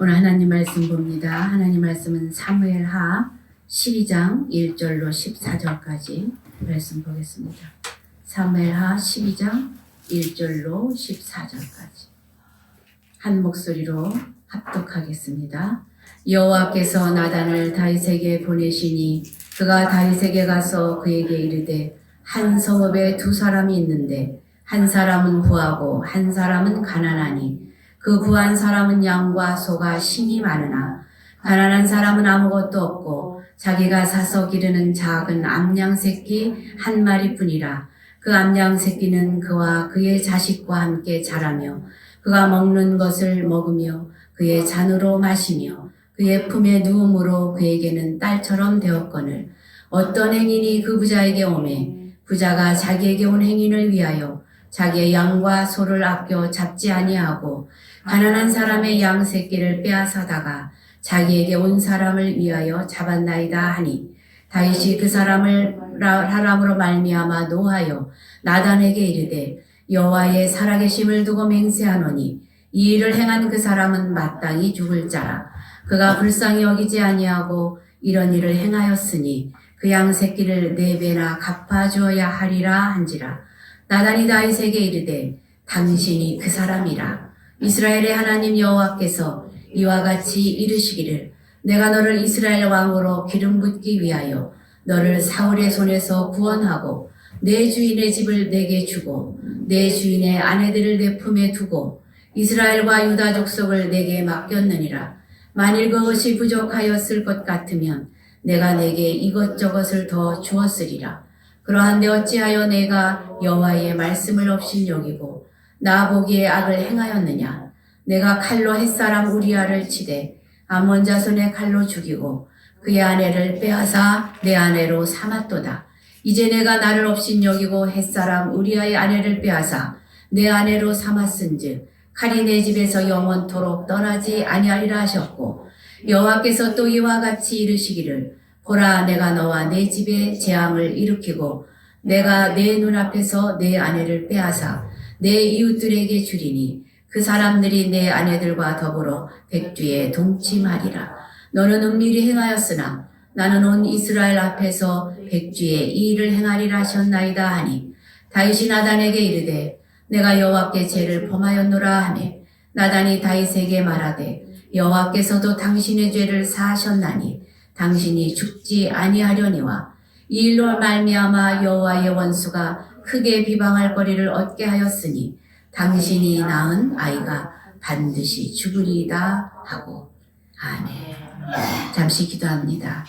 오늘 하나님 말씀 봅니다. 하나님 말씀은 사무엘하 12장 1절로 14절까지 말씀 보겠습니다. 사무엘하 12장 1절로 14절까지 한 목소리로 합독하겠습니다. 여호와께서 나단을 다윗에게 보내시니 그가 다윗에게 가서 그에게 이르되 한 성읍에 두 사람이 있는데 한 사람은 부하고 한 사람은 가난하니 그 부한 사람은 양과 소가 심이 많으나 가난한 사람은 아무것도 없고 자기가 사서 기르는 작은 암양 새끼 한 마리뿐이라. 그 암양 새끼는 그와 그의 자식과 함께 자라며 그가 먹는 것을 먹으며 그의 잔으로 마시며 그의 품에 누움으로 그에게는 딸처럼 되었거늘 어떤 행인이 그 부자에게 오매 부자가 자기에게 온 행인을 위하여 자기의 양과 소를 아껴 잡지 아니하고 가난한 사람의 양 새끼를 빼앗아다가 자기에게 온 사람을 위하여 잡았나이다 하니 다윗이 그 사람으로 말미암아 노하여 나단에게 이르되 여호와의 살아계심을 두고 맹세하노니 이 일을 행한 그 사람은 마땅히 죽을 자라. 그가 불쌍히 여기지 아니하고 이런 일을 행하였으니 그 양 새끼를 4배나 갚아주어야 하리라 한지라. 나단이 다윗에게 이르되 당신이 그 사람이라. 이스라엘의 하나님 여호와께서 이와 같이 이르시기를 내가 너를 이스라엘 왕으로 기름 붓기 위하여 너를 사울의 손에서 구원하고 내 주인의 집을 내게 주고 내 주인의 아내들을 내 품에 두고 이스라엘과 유다 족속을 내게 맡겼느니라. 만일 그것이 부족하였을 것 같으면 내가 내게 이것저것을 더 주었으리라. 그러한데 어찌하여 내가 여호와의 말씀을 없인 여기고 나 보기에 악을 행하였느냐. 내가 칼로 햇사람 우리아를 치되 암몬 자손의 칼로 죽이고 그의 아내를 빼앗아 내 아내로 삼았도다. 이제 내가 나를 없인 여기고 햇사람 우리아의 아내를 빼앗아 내 아내로 삼았은즉 칼이 내 집에서 영원토록 떠나지 아니하리라 하셨고 여호와께서 또 이와 같이 이르시기를 보라 내가 너와 내 집에 재앙을 일으키고 내가 내 눈앞에서 내 아내를 빼앗아 내 이웃들에게 주리니 그 사람들이 내 아내들과 더불어 백주에 동침하리라. 너는 은밀히 행하였으나 나는 온 이스라엘 앞에서 백주에 이 일을 행하리라 하셨나이다 하니 다윗이 나단에게 이르되 내가 여호와께 죄를 범하였노라 하매 나단이 다윗에게 말하되 여호와께서도 당신의 죄를 사하셨나니 당신이 죽지 아니하려니와 이 일로 말미암아 여호와의 원수가 크게 비방할 거리를 얻게 하였으니 당신이 낳은 아이가 반드시 죽으리이다 하고. 아멘. 잠시 기도합니다.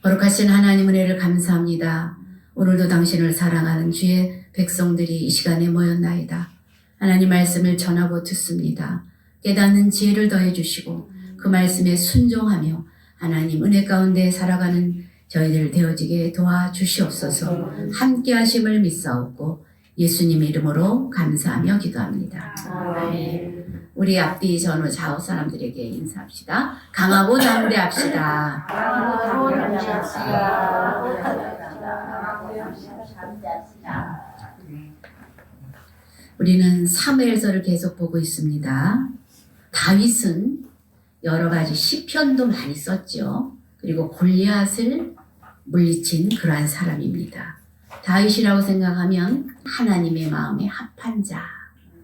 거룩하신 하나님 은혜를 감사합니다. 오늘도 당신을 사랑하는 주의 백성들이 이 시간에 모였나이다. 하나님 말씀을 전하고 듣습니다. 깨닫는 지혜를 더해 주시고 그 말씀에 순종하며 하나님 은혜 가운데 살아가는 저희들 되어지게 도와주시옵소서. 함께 하심을 믿사옵고 예수님 이름으로 감사하며 기도합니다. 아멘. 우리 앞뒤 전후 좌우 사람들에게 인사합시다. 강하고 담대합시다. 강하고 담대합시다. 우리는 사무엘서를 계속 보고 있습니다. 다윗은 여러 가지 시편도 많이 썼죠. 그리고 골리앗을 물리친 그러한 사람입니다. 다윗이라고 생각하면 하나님의 마음에 합한 자,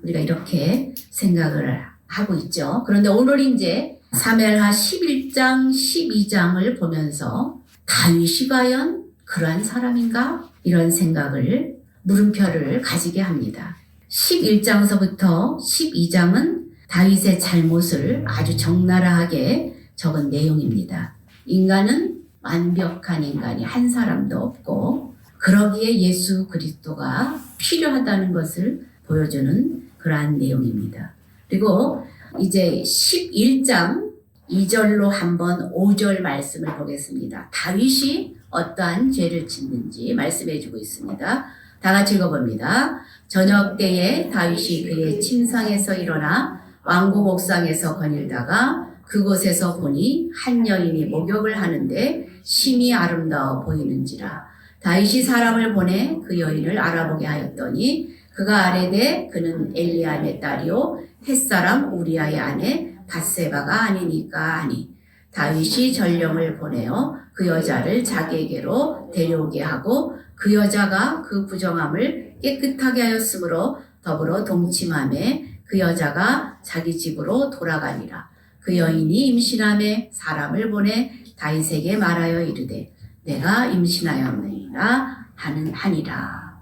우리가 이렇게 생각을 하고 있죠. 그런데 오늘 이제 사무엘하 11장 12장을 보면서 다윗이 과연 그러한 사람인가? 이런 생각을 물음표를 가지게 합니다. 11장서부터 12장은 다윗의 잘못을 아주 적나라하게 적은 내용입니다. 인간은 완벽한 인간이 한 사람도 없고 그러기에 예수 그리스도가 필요하다는 것을 보여주는 그러한 내용입니다. 그리고 이제 11장 2절로 한번 5절 말씀을 보겠습니다. 다윗이 어떠한 죄를 짓는지 말씀해 주고 있습니다. 다 같이 읽어봅니다. 저녁 때에 다윗이 그의 침상에서 일어나 왕궁 옥상에서 거닐다가 그곳에서 보니 한 여인이 목욕을 하는데 심히 아름다워 보이는지라. 다윗이 사람을 보내 그 여인을 알아보게 하였더니 그가 아뢰되 그는 엘리암의 딸이요 햇사람 우리아의 아내 밧세바가 아니니까 하니 다윗이 전령을 보내어 그 여자를 자기에게로 데려오게 하고 그 여자가 그 부정함을 깨끗하게 하였으므로 더불어 동침함에 그 여자가 자기 집으로 돌아가니라. 그 여인이 임신함에 사람을 보내 다윗에게 말하여 이르되 내가 임신하였느니라 하니라.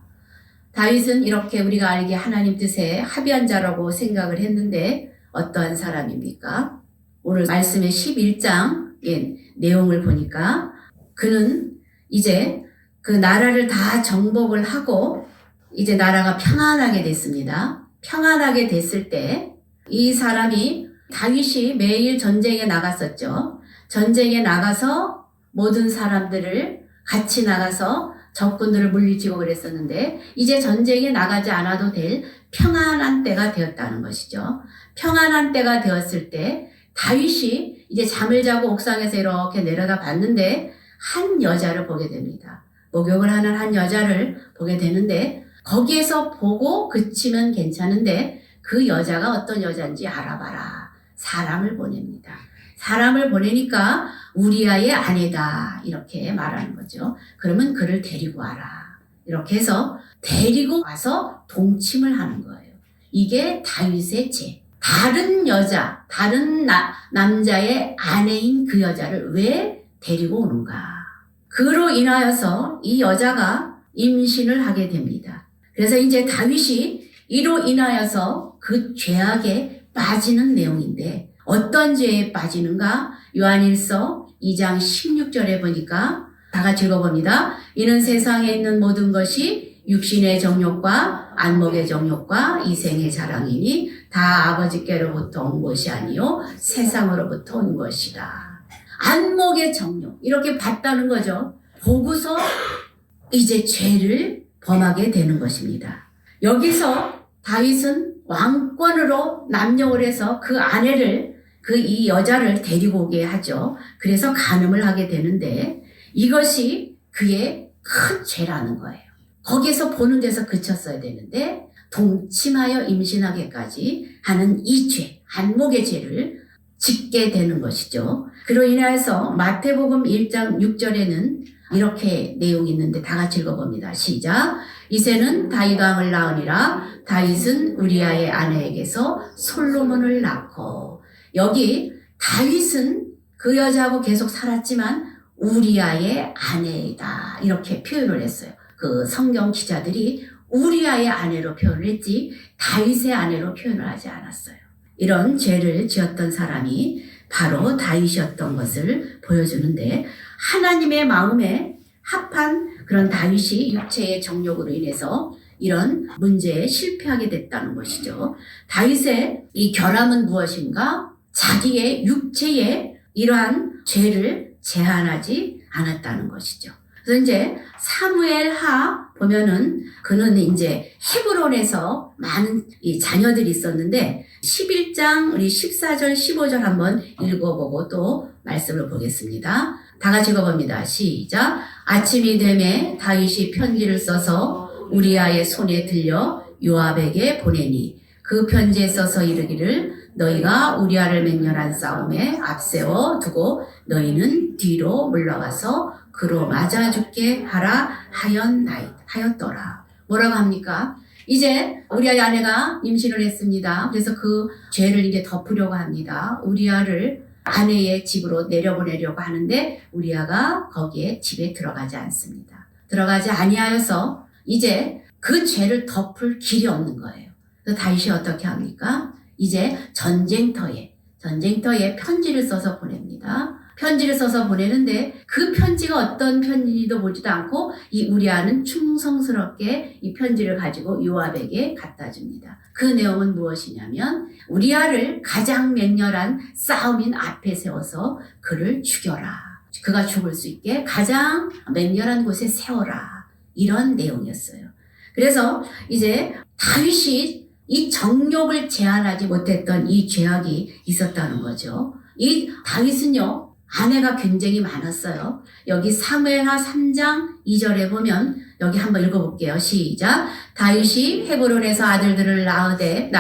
다윗은 이렇게 우리가 알기에 하나님 뜻에 합의한 자라고 생각을 했는데 어떠한 사람입니까? 오늘 말씀의 11장의 내용을 보니까 그는 이제 그 나라를 다 정복을 하고 이제 나라가 평안하게 됐습니다. 평안하게 됐을 때 이 사람이 다윗이 매일 전쟁에 나갔었죠. 전쟁에 나가서 모든 사람들을 같이 나가서 적군들을 물리치고 그랬었는데 이제 전쟁에 나가지 않아도 될 평안한 때가 되었다는 것이죠. 평안한 때가 되었을 때 다윗이 이제 잠을 자고 옥상에서 이렇게 내려다 봤는데 한 여자를 보게 됩니다. 목욕을 하는 한 여자를 보게 되는데 거기에서 보고 그치면 괜찮은데 그 여자가 어떤 여자인지 알아봐라. 사람을 보냅니다. 사람을 보내니까 우리아의 아내다 이렇게 말하는 거죠. 그러면 그를 데리고 와라. 이렇게 해서 데리고 와서 동침을 하는 거예요. 이게 다윗의 죄. 다른 여자, 다른 남자의 아내인 그 여자를 왜 데리고 오는가? 그로 인하여서 이 여자가 임신을 하게 됩니다. 그래서 이제 다윗이 이로 인하여서 그 죄악에 빠지는 내용인데 어떤 죄에 빠지는가? 요한일서 2장 16절에 보니까 다 같이 읽어봅니다. 이는 세상에 있는 모든 것이 육신의 정욕과 안목의 정욕과 이생의 자랑이니 다 아버지께로부터 온 것이 아니요 세상으로부터 온 것이다. 안목의 정욕 이렇게 봤다는 거죠. 보고서 이제 죄를 범하게 되는 것입니다. 여기서 다윗은 왕권으로 남용을 해서 그 아내를 이 여자를 데리고 오게 하죠. 그래서 간음을 하게 되는데 이것이 그의 큰 죄라는 거예요. 거기서 보는 데서 그쳤어야 되는데 동침하여 임신하게까지 하는 이 죄, 안목의 죄를 짓게 되는 것이죠. 그로 인해서 마태복음 1장 6절에는 이렇게 내용이 있는데 다 같이 읽어봅니다. 시작. 이새는 다윗 왕을 낳으니라. 다윗은 우리아의 아내에게서 솔로몬을 낳고. 여기 다윗은 그 여자하고 계속 살았지만 우리아의 아내이다 이렇게 표현을 했어요. 그 성경 기자들이 우리아의 아내로 표현을 했지 다윗의 아내로 표현을 하지 않았어요. 이런 죄를 지었던 사람이 바로 다윗이었던 것을 보여주는데 하나님의 마음에 합한 그런 다윗이 육체의 정욕으로 인해서 이런 문제에 실패하게 됐다는 것이죠. 다윗의 이 결함은 무엇인가? 자기의 육체의 이러한 죄를 제한하지 않았다는 것이죠. 그래서 이제 사무엘하 보면은 그는 이제 헤브론에서 많은 이 자녀들이 있었는데 11장 우리 14절 15절 한번 읽어보고 또 말씀을 보겠습니다. 다 같이 읽어봅니다. 시작. 아침이 되매 다윗이 편지를 써서 우리아의 손에 들려 요압에게 보내니 그 편지에 써서 이르기를 너희가 우리아를 맹렬한 싸움에 앞세워 두고 너희는 뒤로 물러가서 그로 맞아 죽게 하라 하였더라. 뭐라고 합니까? 이제 우리아의 아내가 임신을 했습니다. 그래서 그 죄를 이제 덮으려고 합니다. 우리아를 아내의 집으로 내려보내려고 하는데 우리아가 거기에 집에 들어가지 않습니다. 들어가지 아니하여서 이제 그 죄를 덮을 길이 없는 거예요. 그래서 다윗이 어떻게 합니까? 이제 전쟁터에 편지를 써서 보냅니다. 편지를 써서 보내는데 그 편지가 어떤 편지도 보지도 않고 이 우리아는 충성스럽게 이 편지를 가지고 요압에게 갖다 줍니다. 그 내용은 무엇이냐면 우리아를 가장 맹렬한 싸움인 앞에 세워서 그를 죽여라. 그가 죽을 수 있게 가장 맹렬한 곳에 세워라. 이런 내용이었어요. 그래서 이제 다윗이 이 정욕을 제한하지 못했던 이 죄악이 있었다는 거죠. 이 다윗은요, 아내가 굉장히 많았어요. 여기 사무엘하 3장 2절에 보면 여기 한번 읽어볼게요. 시작. 다윗이 헤브론에서 아들들을 낳으되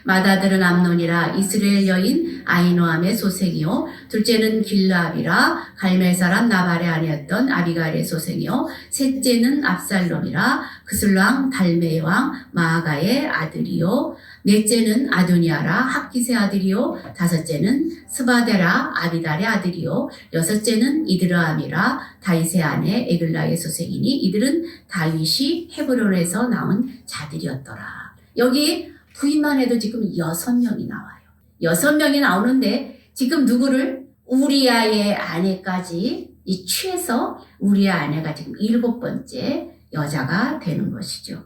맏아들은 암논이라 이스라엘 여인 아히노함의 소생이요 둘째는 길라압이라 갈멜 사람 나발의 아내였던 아비가일의 소생이요 셋째는 압살롬이라 그슬왕 달메의 왕 마아가의 아들이요 넷째는 아도니아라 학기스의 아들이요 다섯째는 스바데라 아비달의 아들이요 여섯째는 이드라함이라 다윗의 아내 에글라의 소생이니 이들은 다윗이 헤브론에서 나온 자들이었더라. 여기 부인만 해도 지금 6명이 나와요. 6명이 나오는데 지금 누구를 우리아의 아내까지 취해서 우리아 아내가 지금 7번째 여자가 되는 것이죠.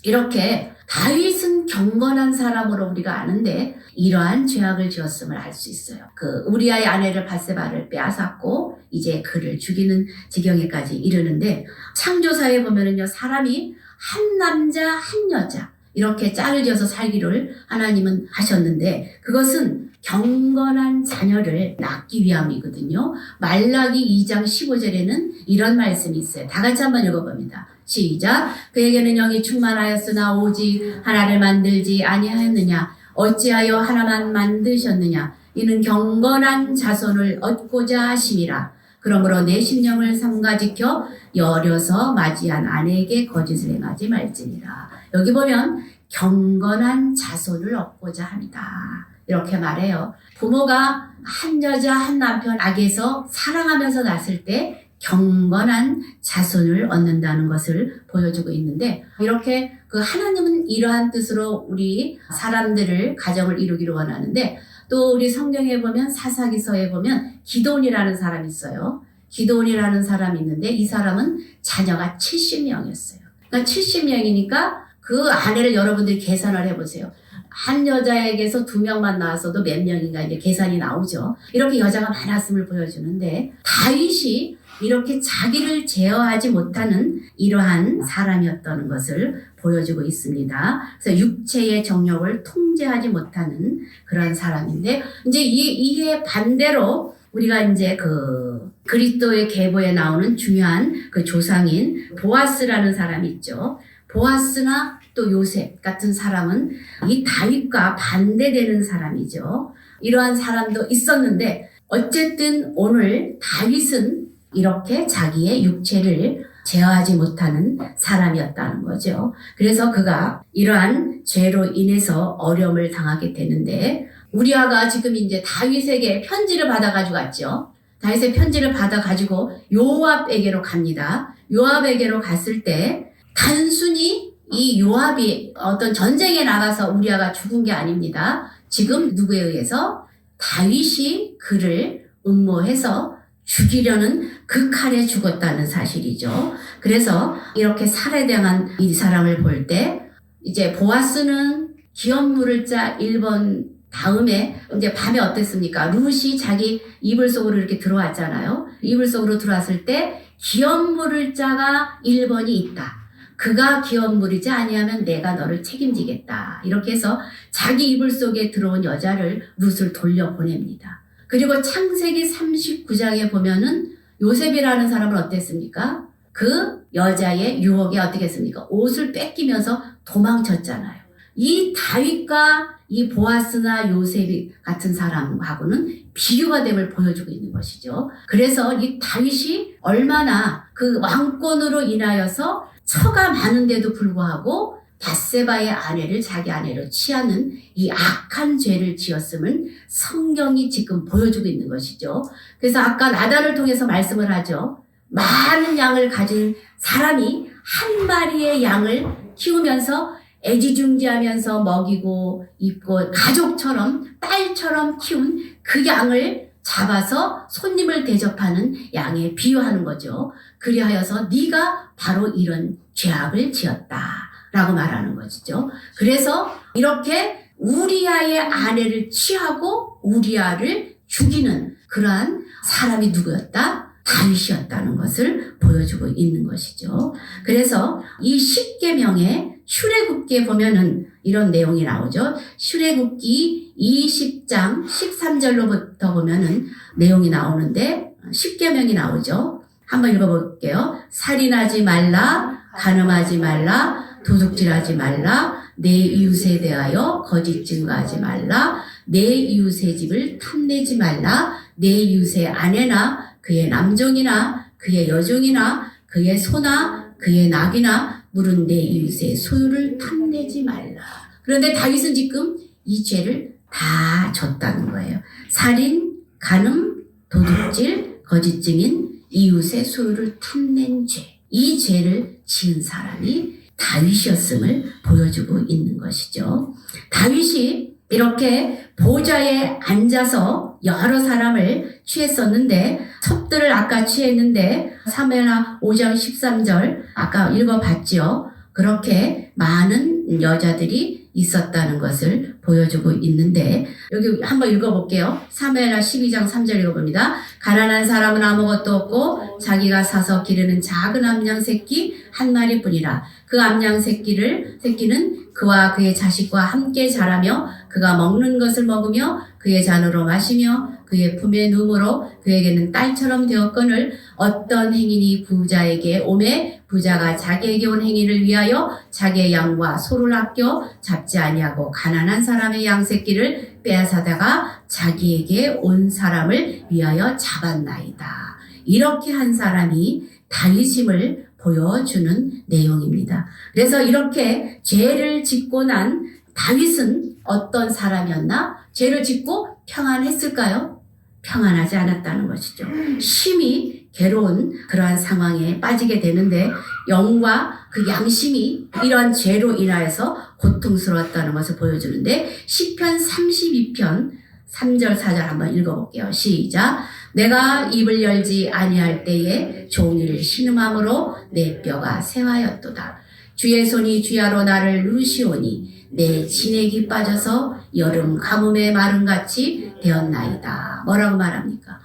이렇게 다윗은 경건한 사람으로 우리가 아는데 이러한 죄악을 지었음을 알 수 있어요. 그 우리아의 아내를 밧세바를 빼앗았고 이제 그를 죽이는 지경에까지 이르는데 창조사에 보면은요 사람이 한 남자 한 여자 이렇게 짝을 지어서 살기를 하나님은 하셨는데 그것은 경건한 자녀를 낳기 위함이거든요. 말라기 2장 15절에는 이런 말씀이 있어요. 다 같이 한번 읽어봅니다. 시작. 그에게는 영이 충만하였으나 오직 하나를 만들지 아니하였느냐. 어찌하여 하나만 만드셨느냐. 이는 경건한 자손을 얻고자 하심이라. 그러므로 내 심령을 삼가지켜 여려서 맞이한 아내에게 거짓을 행하지 말지니라. 여기 보면 경건한 자손을 얻고자 합니다. 이렇게 말해요. 부모가 한 여자 한 남편 악에서 사랑하면서 낳았을 때 경건한 자손을 얻는다는 것을 보여주고 있는데 이렇게 그 하나님은 이러한 뜻으로 우리 사람들을 가정을 이루기를 원하는데 또 우리 성경에 보면 사사기서에 보면 기드온이라는 사람이 있어요. 기드온이라는 사람이 있는데 이 사람은 자녀가 70명이었어요. 그러니까 70명이니까 그 아내를 여러분들이 계산을 해보세요. 한 여자에게서 2명만 나왔어도 몇 명인가 이제 계산이 나오죠. 이렇게 여자가 많았음을 보여주는데 다윗이 이렇게 자기를 제어하지 못하는 이러한 사람이었다는 것을 보여주고 있습니다. 그래서 육체의 정욕을 통제하지 못하는 그런 사람인데 이제 이게 반대로 우리가 이제 그 그리스도의 계보에 나오는 중요한 그 조상인 보아스라는 사람이 있죠. 보아스나 또 요셉 같은 사람은 이 다윗과 반대되는 사람이죠. 이러한 사람도 있었는데 어쨌든 오늘 다윗은 이렇게 자기의 육체를 제어하지 못하는 사람이었다는 거죠. 그래서 그가 이러한 죄로 인해서 어려움을 당하게 되는데 우리아가 지금 이제 다윗에게 편지를 받아가지고 갔죠. 다윗의 편지를 받아가지고 요압에게로 갑니다. 요압에게로 갔을 때 단순히 이 요압이 어떤 전쟁에 나가서 우리아가 죽은 게 아닙니다. 지금 누구에 의해서? 다윗이 그를 음모해서 죽이려는 그 칼에 죽었다는 사실이죠. 그래서 이렇게 살해당한 이 사람을 볼 때 이제 보아스는 기업 물을 자 1번 다음에 이제 밤에 어땠습니까? 룻이 자기 이불 속으로 이렇게 들어왔잖아요. 이불 속으로 들어왔을 때 기업 물을 자가 1번이 있다. 그가 기업 물이지 아니하면 내가 너를 책임지겠다. 이렇게 해서 자기 이불 속에 들어온 여자를 룻을 돌려보냅니다. 그리고 창세기 39장에 보면은 요셉이라는 사람은 어땠습니까? 그 여자의 유혹에 어떻게 했습니까? 옷을 뺏기면서 도망쳤잖아요. 이 다윗과 이 보아스나 요셉이 같은 사람하고는 비교가 됨을 보여주고 있는 것이죠. 그래서 이 다윗이 얼마나 그 왕권으로 인하여서 처가 많은데도 불구하고 밧세바의 아내를 자기 아내로 취하는 이 악한 죄를 지었음을 성경이 지금 보여주고 있는 것이죠. 그래서 아까 나단을 통해서 말씀을 하죠. 많은 양을 가진 사람이 한 마리의 양을 키우면서 애지중지하면서 먹이고 입고 가족처럼 딸처럼 키운 그 양을 잡아서 손님을 대접하는 양에 비유하는 거죠. 그리하여서 네가 바로 이런 죄악을 지었다 라고 말하는 것이죠. 그래서 이렇게 우리아의 아내를 취하고 우리아를 죽이는 그러한 사람이 누구였다? 다윗이었다는 것을 보여주고 있는 것이죠. 그래서 이 십계명의 출애굽기에 보면은 이런 내용이 나오죠. 출애굽기 20장 13절로부터 보면은 내용이 나오는데 십계명이 나오죠. 한번 읽어볼게요. 살인하지 말라, 간음하지 말라, 도둑질하지 말라, 내 이웃에 대하여 거짓 증거하지 말라, 내 이웃의 집을 탐내지 말라, 내 이웃의 아내나 그의 남종이나 그의 여종이나 그의 소나 그의 낙이나 물은 내 이웃의 소유를 탐내지 말라. 그런데 다윗은 지금 이 죄를 다 졌다는 거예요. 살인, 간음, 도둑질, 거짓 증인, 이웃의 소유를 탐낸 죄. 이 죄를 지은 사람이 다윗이었음을 보여주고 있는 것이죠. 다윗이 이렇게 보좌에 앉아서 여러 사람을 취했었는데, 첩들을 아까 취했는데 사무엘하 5장 13절 아까 읽어봤죠. 그렇게 많은 여자들이 있었다는 것을 보여주고 있는데, 여기 한번 읽어볼게요. 사무엘하 12장 3절 읽어봅니다. 가난한 사람은 아무것도 없고 자기가 사서 기르는 작은 암양 새끼 한 마리뿐이라. 그 암양 새끼는 그와 그의 자식과 함께 자라며 그가 먹는 것을 먹으며 그의 잔으로 마시며 그의 품에 누움으로 그에게는 딸처럼 되었거늘 어떤 행인이 부자에게 오매 부자가 자기에게 온 행인을 위하여 자기의 양과 소를 아껴 잡지 아니하고 가난한 사람의 양 새끼를 빼앗아다가 자기에게 온 사람을 위하여 잡았나이다. 이렇게 한 사람이 다윗임을 보여주는 내용입니다. 그래서 이렇게 죄를 짓고 난 다윗은 어떤 사람이었나? 죄를 짓고 평안했을까요? 평안하지 않았다는 것이죠. 심히 괴로운 그러한 상황에 빠지게 되는데, 영과 그 양심이 이러한 죄로 인하여서 고통스러웠다는 것을 보여주는데, 시편 32편 3절 4절 한번 읽어볼게요. 시작. 내가 입을 열지 아니할 때에 종일 신음함으로 내 뼈가 새하였도다. 주의 손이 주야로 나를 누르시오니 내 진액이 빠져서 여름 가뭄의 마름같이 되었나이다. 뭐라고 말합니까?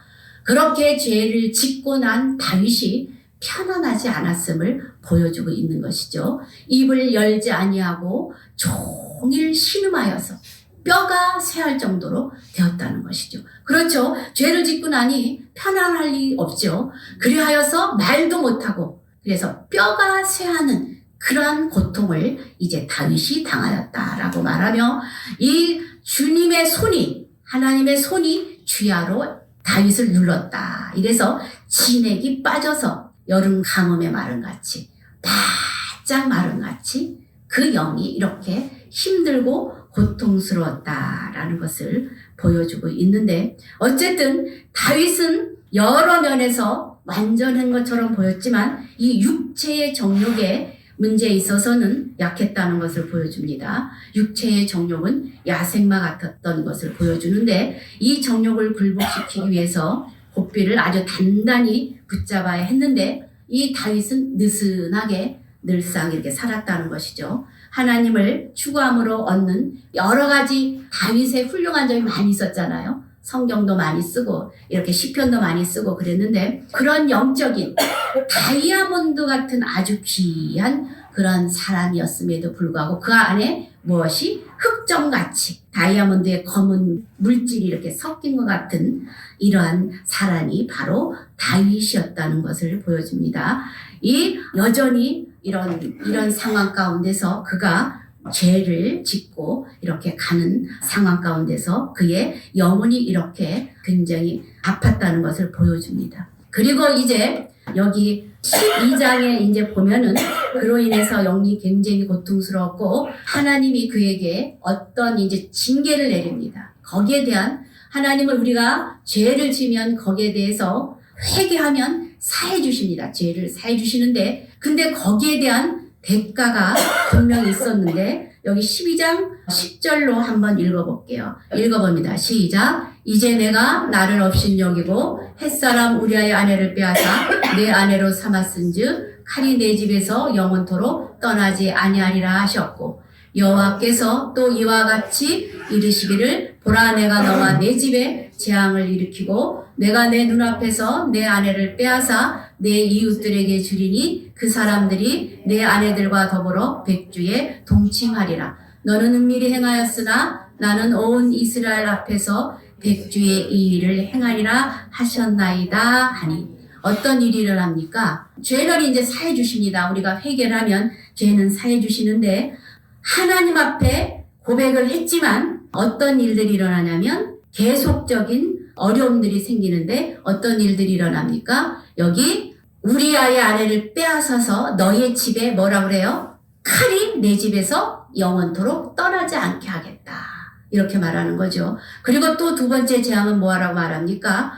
그렇게 죄를 짓고 난 다윗이 편안하지 않았음을 보여주고 있는 것이죠. 입을 열지 아니하고 종일 신음하여서 뼈가 쇠할 정도로 되었다는 것이죠. 그렇죠. 죄를 짓고 나니 편안할 리 없죠. 그리하여서 말도 못하고, 그래서 뼈가 쇠하는 그러한 고통을 이제 다윗이 당하였다라고 말하며, 이 주님의 손이, 하나님의 손이 주야로 다윗을 눌렀다. 이래서 진액이 빠져서 여름 가뭄의 마름같이, 바짝 마름같이 그 영이 이렇게 힘들고 고통스러웠다라는 것을 보여주고 있는데, 어쨌든 다윗은 여러 면에서 완전한 것처럼 보였지만 이 육체의 정욕에 문제에 있어서는 약했다는 것을 보여줍니다. 육체의 정욕은 야생마 같았던 것을 보여주는데, 이 정욕을 굴복시키기 위해서 고삐를 아주 단단히 붙잡아야 했는데, 이 다윗은 느슨하게 늘상 이렇게 살았다는 것이죠. 하나님을 추구함으로 얻는 여러 가지 다윗의 훌륭한 점이 많이 있었잖아요. 성경도 많이 쓰고 이렇게 시편도 많이 쓰고 그랬는데, 그런 영적인 다이아몬드 같은 아주 귀한 그런 사람이었음에도 불구하고 그 안에 무엇이 흑점같이 다이아몬드의 검은 물질이 이렇게 섞인 것 같은 이러한 사람이 바로 다윗이었다는 것을 보여줍니다. 이 여전히 이런 상황 가운데서 그가 죄를 짓고 이렇게 가는 상황 가운데서 그의 영혼이 이렇게 굉장히 아팠다는 것을 보여줍니다. 그리고 이제 여기 12장에 이제 보면은 그로 인해서 영이 굉장히 고통스러웠고 하나님이 그에게 어떤 이제 징계를 내립니다. 거기에 대한, 하나님은 우리가 죄를 지면 거기에 대해서 회개하면 사해 주십니다. 죄를 사해 주시는데, 근데 거기에 대한 대가가 분명히 있었는데, 여기 12장 10절로 한번 읽어볼게요. 읽어봅니다. 시작. 이제 내가 나를 업신여기고 햇사람 우리아의 아내를 빼앗아 내 아내로 삼았은즉 칼이 내 집에서 영원토록 떠나지 아니하리라 하셨고, 여호와께서 또 이와 같이 이르시기를, 보라 내가 너와 내 집에 재앙을 일으키고 내가 내 눈앞에서 내 아내를 빼앗아 내 이웃들에게 주리니 그 사람들이 내 아내들과 더불어 백주에 동침하리라. 너는 은밀히 행하였으나 나는 온 이스라엘 앞에서 백주의 이 일을 행하리라 하셨나이다 하니. 어떤 일이 일어납니까? 죄를 이제 사해 주십니다. 우리가 회개를 하면 죄는 사해 주시는데 하나님 앞에 고백을 했지만 어떤 일들이 일어나냐면 계속적인 어려움들이 생기는데 어떤 일들이 일어납니까? 여기 우리 아이의 아내를 빼앗아서 너의 집에 뭐라 그래요? 칼이 내 집에서 영원토록 떠나지 않게 하겠다. 이렇게 말하는 거죠. 그리고 또 두 번째 재앙은 뭐라고 말합니까?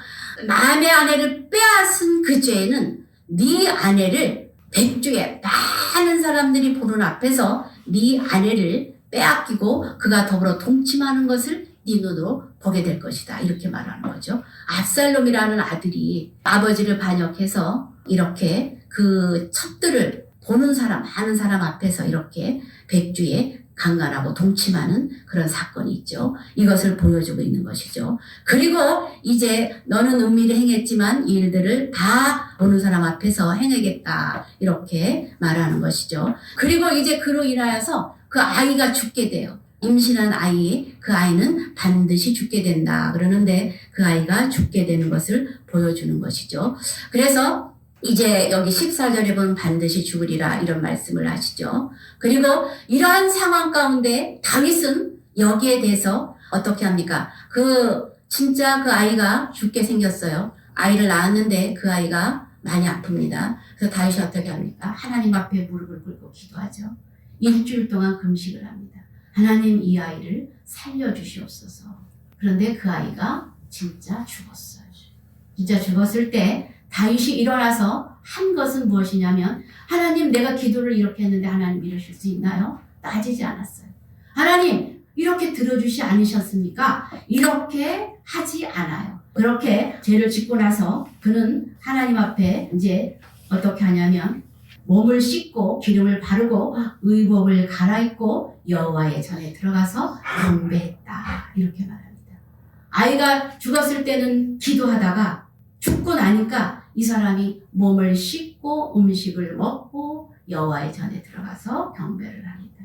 남의 아내를 빼앗은 그 죄는 네 아내를 백주에 많은 사람들이 보는 앞에서 네 아내를 빼앗기고 그가 더불어 동침하는 것을 네 눈으로 보게 될 것이다. 이렇게 말하는 거죠. 압살롬이라는 아들이 아버지를 반역해서 이렇게 그 첩들을 보는 사람, 많은 사람 앞에서 이렇게 백주에 강간하고 동침하는 그런 사건이 있죠. 이것을 보여주고 있는 것이죠. 그리고 이제 너는 은밀히 행했지만 이 일들을 다 보는 사람 앞에서 행하겠다. 이렇게 말하는 것이죠. 그리고 이제 그로 인하여서 그 아이가 죽게 돼요. 임신한 아이, 그 아이는 반드시 죽게 된다. 그러는데 그 아이가 죽게 되는 것을 보여주는 것이죠. 그래서 이제 여기 14절에 보면 반드시 죽으리라 이런 말씀을 하시죠. 그리고 이러한 상황 가운데 다윗은 여기에 대해서 어떻게 합니까? 진짜 그 아이가 죽게 생겼어요. 아이를 낳았는데 그 아이가 많이 아픕니다. 그래서 다윗이 어떻게 합니까? 하나님 앞에 무릎을 꿇고 기도하죠. 일주일 동안 금식을 합니다. 하나님 이 아이를 살려주시옵소서. 그런데 그 아이가 진짜 죽었어요. 진짜 죽었을 때 다윗이 일어나서 한 것은 무엇이냐면 하나님 내가 기도를 이렇게 했는데 하나님 이러실 수 있나요? 따지지 않았어요. 하나님 이렇게 들어주시 않으셨습니까? 이렇게 하지 않아요. 그렇게 죄를 짓고 나서 그는 하나님 앞에 이제 어떻게 하냐면 몸을 씻고 기름을 바르고 의복을 갈아입고 여호와의 전에 들어가서 경배했다. 이렇게 말합니다. 아이가 죽었을 때는 기도하다가 죽고 나니까 이 사람이 몸을 씻고 음식을 먹고 여호와의 전에 들어가서 경배를 합니다.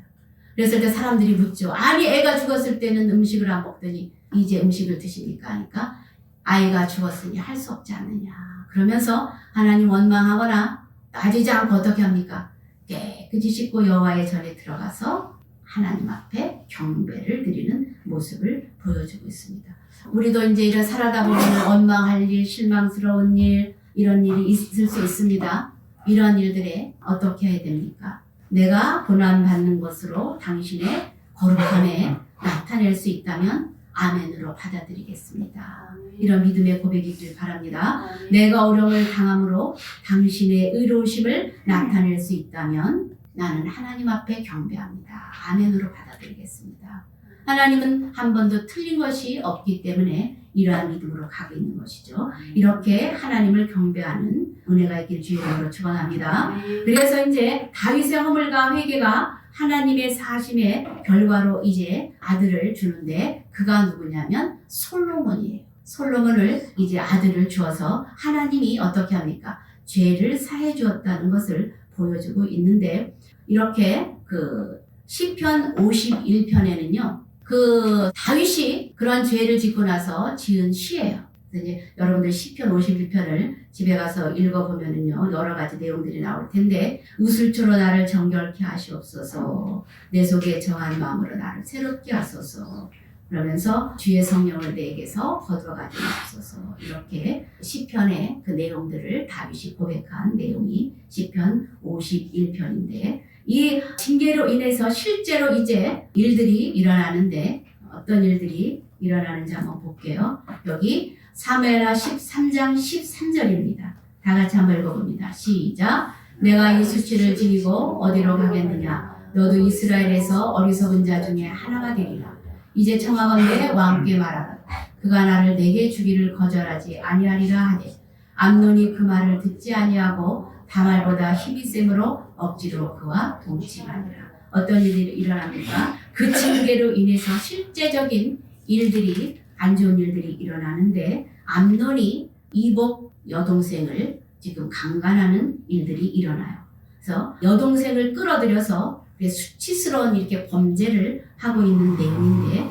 그랬을 때 사람들이 묻죠. 아니 애가 죽었을 때는 음식을 안 먹더니 이제 음식을 드십니까? 하니까 아이가 죽었으니 할 수 없지 않느냐. 그러면서 하나님 원망하거나 따지지 않고 어떻게 합니까? 깨끗이 씻고 여호와의 전에 들어가서 하나님 앞에 경배를 드리는 모습을 보여주고 있습니다. 우리도 이제 이런 살아다 보면 원망할 일, 실망스러운 일, 이런 일이 있을 수 있습니다. 이런 일들에 어떻게 해야 됩니까? 내가 고난받는 것으로 당신의 거룩함에 나타낼 수 있다면 아멘으로 받아들이겠습니다. 이런 믿음의 고백이길 바랍니다. 내가 어려움을 당함으로 당신의 의로우심을 나타낼 수 있다면 나는 하나님 앞에 경배합니다. 아멘으로 받아들이겠습니다. 하나님은 한 번도 틀린 것이 없기 때문에 이러한 믿음으로 가고 있는 것이죠. 이렇게 하나님을 경배하는 은혜가 있길 주의 이름으로 축원합니다. 그래서 이제 다윗의 허물과 회개가 하나님의 사심의 결과로 이제 아들을 주는데 그가 누구냐면 솔로몬이에요. 솔로몬을 이제 아들을 주어서 하나님이 어떻게 합니까? 죄를 사해 주었다는 것을 보여주고 있는데 이렇게 시편 51편에는요. 다윗이 그런 죄를 짓고 나서 지은 시예요. 이제 여러분들 시편 51편을 집에 가서 읽어보면은요, 여러 가지 내용들이 나올 텐데, 우슬초로 나를 정결케 하시옵소서, 내 속에 정한 마음으로 나를 새롭게 하소서, 그러면서 주의 성령을 내게서 거두어가지 마옵소서. 이렇게 시편의 그 내용들을 다윗이 고백한 내용이 시편 51편인데, 이 징계로 인해서 실제로 이제 일들이 일어나는데 어떤 일들이 일어나는지 한번 볼게요. 여기 사무엘하 13장 13절입니다. 다 같이 한번 읽어봅니다. 시작. 내가 이 수치를 지니고 어디로 가겠느냐? 너도 이스라엘에서 어리석은 자 중에 하나가 되리라. 이제 청하건대 왕께 말하라. 그가 나를 내게 주기를 거절하지 아니하리라 하되 암논이 그 말을 듣지 아니하고 다말보다 힘이 셈으로 억지로 그와 동침하니라. 어떤 일이 일어납니까? 그 징계로 인해서 실제적인 일들이 안 좋은 일들이 일어나는데 암논이 이복 여동생을 지금 강간하는 일들이 일어나요. 그래서 여동생을 끌어들여서 수치스러운 이렇게 범죄를 하고 있는 내용인데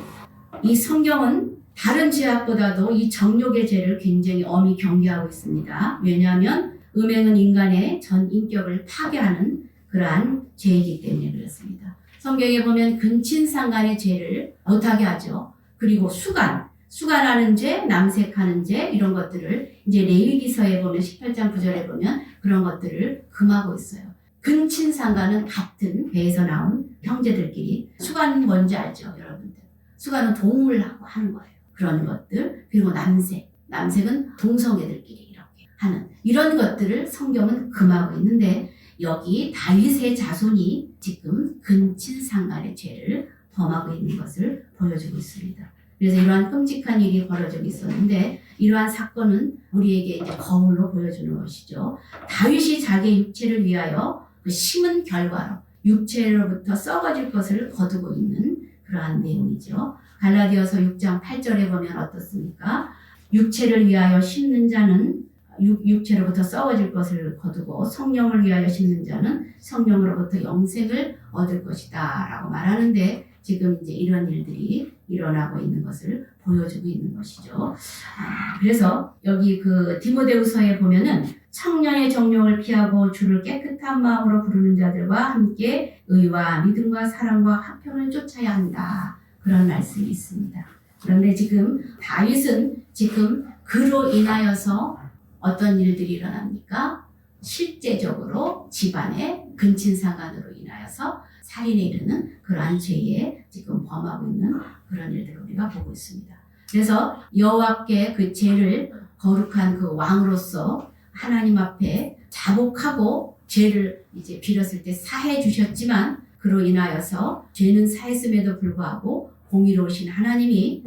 이 성경은 다른 죄악보다도 이 정욕의 죄를 굉장히 엄히 경계하고 있습니다. 왜냐하면 음행은 인간의 전 인격을 파괴하는 그러한 죄이기 때문에 그렇습니다. 성경에 보면 근친상간의 죄를 못하게 하죠. 그리고 수간하는 죄, 남색하는 죄 이런 것들을 이제 레위기서에 보면 18장 9절에 보면 그런 것들을 금하고 있어요. 근친상간은 같은 배에서 나온 형제들끼리 수간은 뭔지 알죠, 여러분들? 수간은 동물하고 하는 거예요. 그런 것들 그리고 남색은 동성애들끼리 이렇게 하는 이런 것들을 성경은 금하고 있는데 여기 다윗의 자손이 지금 근친상간의 죄를 범하고 있는 것을 보여주고 있습니다. 그래서 이러한 끔찍한 일이 벌어지고 있었는데 이러한 사건은 우리에게 이제 거울로 보여주는 것이죠. 다윗이 자기의 육체를 위하여 그 심은 결과로 육체로부터 썩어질 것을 거두고 있는 그러한 내용이죠. 갈라디아서 6장 8절에 보면 어떻습니까? 육체를 위하여 심는 자는 육체로부터 썩어질 것을 거두고 성령을 위하여 심는 자는 성령으로부터 영생을 얻을 것이다 라고 말하는데 지금 이제 이런 일들이 일어나고 있는 것을 보여주고 있는 것이죠. 그래서 여기 그 디모데후서에 보면은 청년의 정욕을 피하고 주를 깨끗한 마음으로 부르는 자들과 함께 의와 믿음과 사랑과 화평을 쫓아야 한다. 그런 말씀이 있습니다. 그런데 지금 다윗은 지금 그로 인하여서 어떤 일들이 일어납니까? 실제적으로 집안의 근친상간으로 인하여서 살인에 이르는 그러한 죄에 지금 범하고 있는 그런 일들을 우리가 보고 있습니다. 그래서 여호와께 그 죄를 거룩한 그 왕으로서 하나님 앞에 자복하고 죄를 이제 빌었을 때 사해 주셨지만 그로 인하여서 죄는 사했음에도 불구하고 공의로우신 하나님이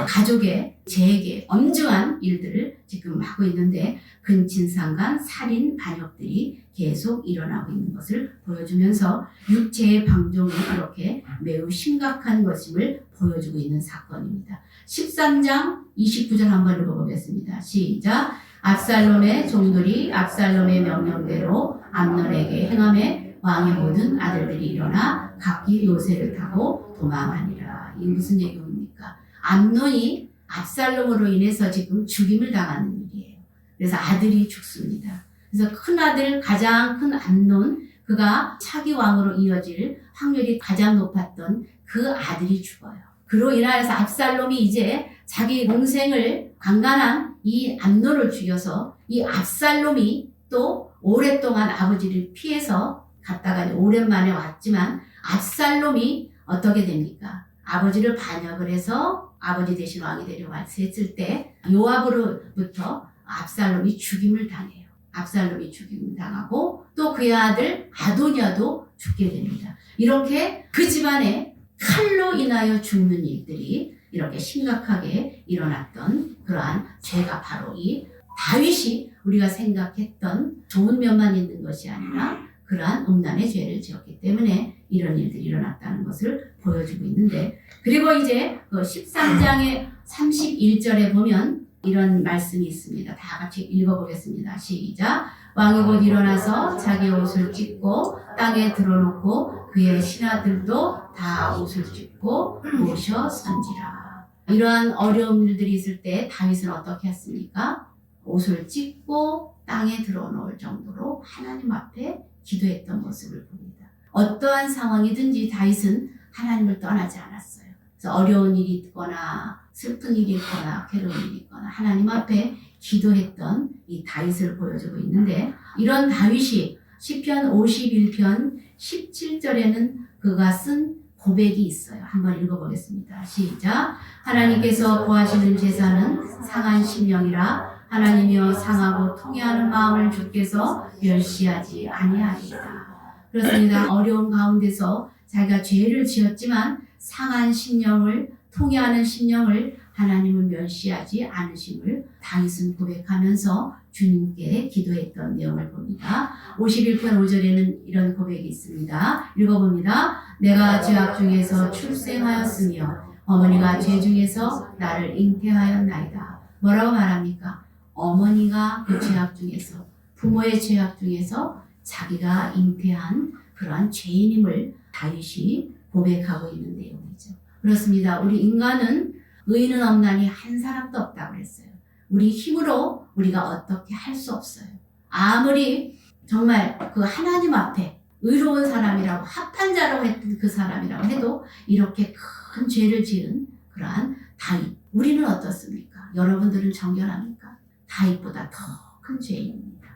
가족의 죄에게 엄중한 일들을 지금 하고 있는데 근친상간 살인 반역들이 계속 일어나고 있는 것을 보여주면서 육체의 방종이 이렇게 매우 심각한 것임을 보여주고 있는 사건입니다. 13장 29절 한번 읽어보겠습니다. 시작. 압살롬의 종들이 압살롬의 명령대로 암논에게 행함에 왕의 모든 아들들이 일어나 각기 요새를 타고 도망하니라. 이게 무슨 얘기입니까? 암논이 압살롬으로 인해서 지금 죽임을 당하는 일이에요. 그래서 아들이 죽습니다. 그래서 큰아들 가장 큰 암논 그가 차기 왕으로 이어질 확률이 가장 높았던 그 아들이 죽어요. 그로 인하여서 압살롬이 이제 자기 동생을 강간한 이 암논을 죽여서 이 압살롬이 또 오랫동안 아버지를 피해서 갔다가 오랜만에 왔지만 압살롬이 어떻게 됩니까? 아버지를 반역을 해서 아버지 대신 왕이 되려고 했을 때 요압으로부터 압살롬이 죽임을 당해요. 압살롬이 죽임을 당하고 또 그의 아들 아도니아도 죽게 됩니다. 이렇게 그 집안에 칼로 인하여 죽는 일들이 이렇게 심각하게 일어났던 그러한 죄가 바로 이 다윗이 우리가 생각했던 좋은 면만 있는 것이 아니라 그러한 음란의 죄를 지었기 때문에 이런 일들이 일어났다는 것을 보여주고 있는데 그리고 이제 그 13장의 31절에 보면 이런 말씀이 있습니다. 다 같이 읽어보겠습니다. 시작. 왕이 곧 일어나서 자기 옷을 찢고 땅에 드러놓고 그의 신하들도 다 옷을 찢고 모셔 선지라. 이러한 어려운 일들이 있을 때 다윗은 어떻게 했습니까? 옷을 찢고 땅에 드러놓을 정도로 하나님 앞에 기도했던 모습을 봅니다. 어떠한 상황이든지 다윗은 하나님을 떠나지 않았어요. 그래서 어려운 일이 있거나 슬픈 일이 있거나 괴로운 일이 있거나 하나님 앞에 기도했던 이 다윗을 보여주고 있는데 이런 다윗이 시편 51편 17절에는 그가 쓴 고백이 있어요. 한번 읽어보겠습니다. 시작. 하나님께서 구하시는 제사는 상한 심령이라 하나님이여 상하고 통회하는 마음을 주께서 멸시하지 아니하리이다. 그렇습니다. 어려운 가운데서 자기가 죄를 지었지만 상한 심령을 통회하는 심령을 하나님은 멸시하지 않으심을 다윗은 고백하면서 주님께 기도했던 내용을 봅니다. 51편 5절에는 이런 고백이 있습니다. 읽어봅니다. 내가 죄악 중에서 출생하였으며 어머니가 죄 중에서 나를 잉태하였나이다. 뭐라고 말합니까? 어머니가 그 죄악 중에서 부모의 죄악 중에서 자기가 잉태한 그러한 죄인임을 다윗이 고백하고 있는 내용이죠. 그렇습니다. 우리 인간은 의인은 없나니 한 사람도 없다고 그랬어요. 우리 힘으로 우리가 어떻게 할 수 없어요. 아무리 정말 그 하나님 앞에 의로운 사람이라고 합한 자라고 했던 그 사람이라고 해도 이렇게 큰 죄를 지은 그러한 다윗, 우리는 어떻습니까? 여러분들은 정결합니까? 다윗보다 더 큰 죄인입니다.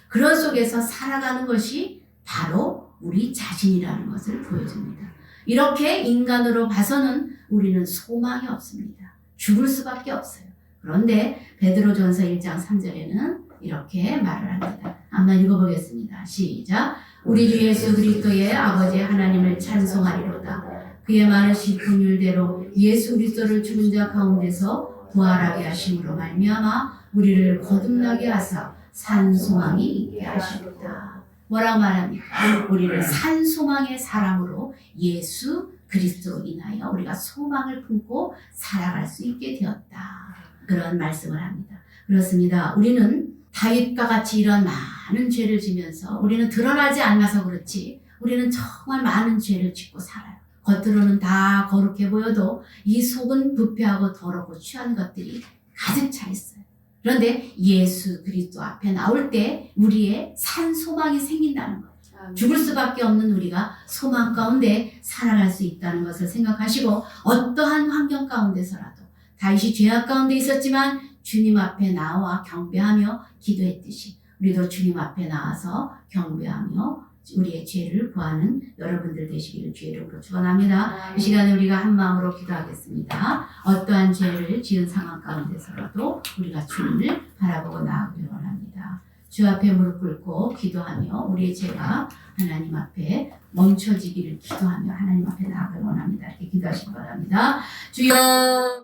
그런 속에서 살아가는 것이 바로 우리 자신이라는 것을 보여줍니다. 이렇게 인간으로 봐서는 우리는 소망이 없습니다. 죽을 수밖에 없어요. 그런데 베드로전서 1장 3절에는 이렇게 말을 합니다. 한번 읽어보겠습니다. 시작. 우리 주 예수 그리스도의 아버지 하나님을 찬송하리로다. 그의 많으신 긍휼대로 예수 그리스도를 죽은 자 가운데서 부활하게 하심으로 말미암아 우리를 거듭나게 하사 산 소망이 있게 하시리로다. 뭐라고 말합니까? 우리를 산 소망의 사람으로 예수 그리스도로 인하여 우리가 소망을 품고 살아갈 수 있게 되었다. 그런 말씀을 합니다. 그렇습니다. 우리는 다윗과 같이 이런 많은 죄를 지면서 우리는 드러나지 않아서 그렇지 우리는 정말 많은 죄를 짓고 살아요. 겉으로는 다 거룩해 보여도 이 속은 부패하고 더럽고 취한 것들이 가득 차 있어요. 그런데 예수 그리스도 앞에 나올 때 우리의 산 소망이 생긴다는 거예요. 죽을 수밖에 없는 우리가 소망 가운데 살아갈 수 있다는 것을 생각하시고 어떠한 환경 가운데서라도 다윗이 죄악 가운데 있었지만 주님 앞에 나와 경배하며 기도했듯이 우리도 주님 앞에 나와서 경배하며 우리의 죄를 구하는 여러분들 되시기를 주의 이름으로 축원합니다. 이 시간에 우리가 한 마음으로 기도하겠습니다. 어떠한 죄를 지은 상황 가운데서라도 우리가 주님을 바라보고 나아가길 원합니다. 주 앞에 무릎 꿇고 기도하며 우리의 죄가 하나님 앞에 멈춰지기를 기도하며 하나님 앞에 나아가길 원합니다. 이렇게 기도하시기 바랍니다. 주여